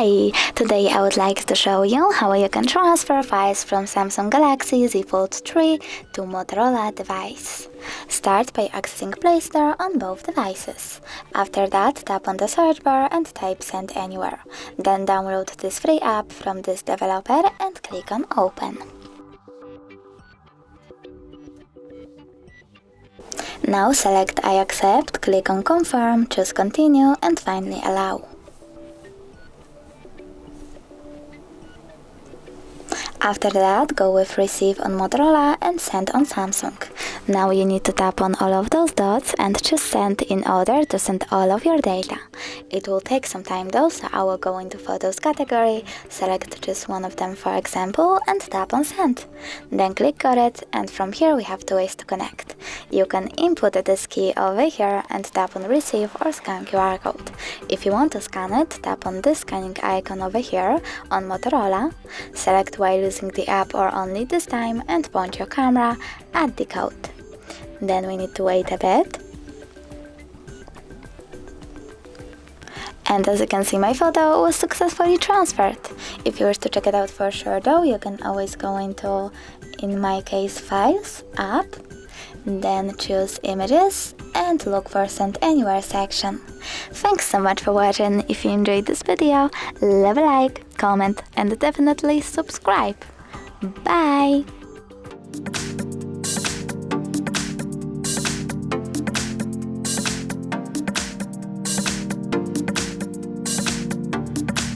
Hi! Today I would like to show you how you can transfer files from Samsung Galaxy Z Fold3 to Motorola device. Start by accessing Play Store on both devices. After that, tap on the search bar and type Send Anywhere. Then download this free app from this developer and click on Open. Now select I accept, click on Confirm, choose Continue and finally Allow. After that, go with Receive on Motorola and Send on Samsung. Now you need to tap on all of those dots and choose Send in order to send all of your data. It will take some time though, so I will go into Photos category, select just one of them for example and tap on Send. Then click Got it, and from here we have two ways to connect. You can input this key over here and tap on Receive or Scan QR code. If you want to scan it, tap on this scanning icon over here on Motorola, select while using the app or only this time and point your camera at the code. Then we need to wait a bit. And as you can see, my photo was successfully transferred. If you wish to check it out for sure though, you can always go into, in my case, Files, App, then choose Images and look for Send Anywhere section. Thanks so much for watching. If you enjoyed this video, leave a like, comment and definitely subscribe. Bye!